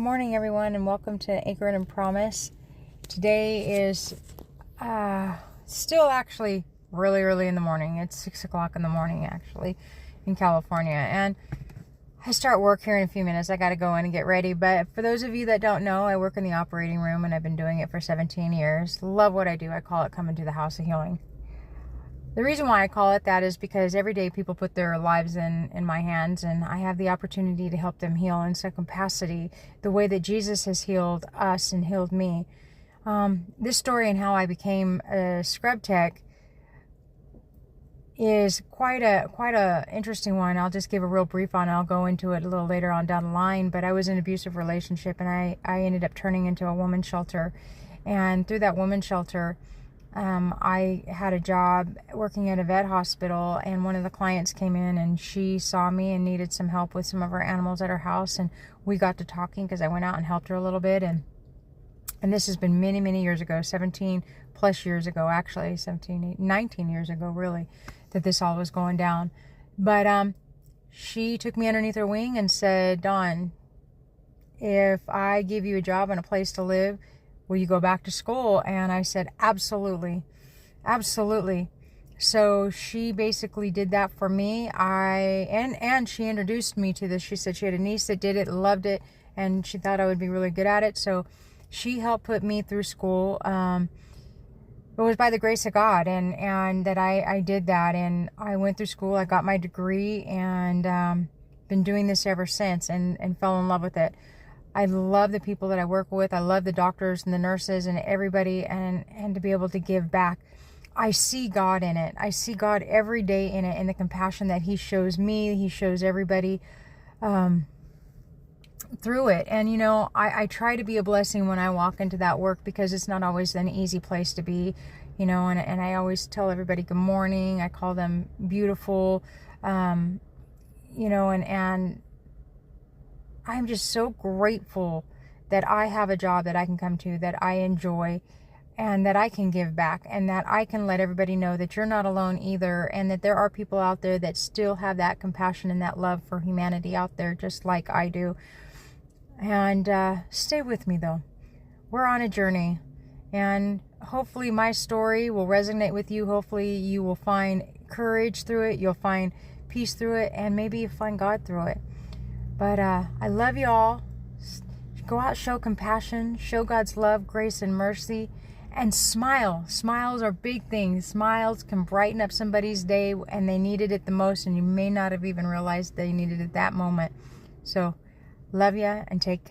Good morning, everyone, and welcome to Anchored and Promise. Today is still actually really early in the morning. It's 6 o'clock in the morning, actually, in California. And I start work here in a few minutes. I got to go in and get ready. But for those of you that don't know, I work in the operating room, and I've been doing it for 17 years. Love what I do. I call it coming to the house of healing. The reason why I call it that is because every day people put their lives in my hands, and I have the opportunity to help them heal in some capacity, the way that Jesus has healed us and healed me. This story and how I became a scrub tech is quite a interesting one. I'll just give a real brief on it. I'll go into it a little later on down the line. But I was in an abusive relationship, and I ended up turning into a women's shelter. And through that women's shelter, I had a job working at a vet hospital, and one of the clients came in and she saw me and needed some help with some of our animals at her house, and we got to talking because I went out and helped her a little bit, and this has been many years ago, 17 plus years ago, actually 19 years ago really, that this all was going down. But she took me underneath her wing and said, "Dawn, if I give you a job and a place to live, will you go back to school?" And I said, absolutely. So she basically did that for me. And she introduced me to this. She said she had a niece that did it, loved it, and she thought I would be really good at it. So she helped put me through school. It was by the grace of God, and that I did that, and I went through school. I got my degree, and been doing this ever since, and fell in love with it. I love the people that I work with. I love the doctors and the nurses and everybody, and to be able to give back. I see God in it. I see God every day in it, and the compassion that He shows me, He shows everybody through it. And, I try to be a blessing when I walk into that work, because it's not always an easy place to be, and I always tell everybody good morning. I call them beautiful, and I'm just so grateful that I have a job that I can come to, that I enjoy, and that I can give back, and that I can let everybody know that you're not alone either, and that there are people out there that still have that compassion and that love for humanity out there, just like I do. And stay with me, though. We're on a journey, and hopefully my story will resonate with you. Hopefully you will find courage through it. You'll find peace through it, and maybe you'll find God through it. But I love you all. Go out, show compassion, show God's love, grace, and mercy, and smile. Smiles are big things. Smiles can brighten up somebody's day, and they needed it the most, and you may not have even realized they needed it that moment. So, love you, and take care.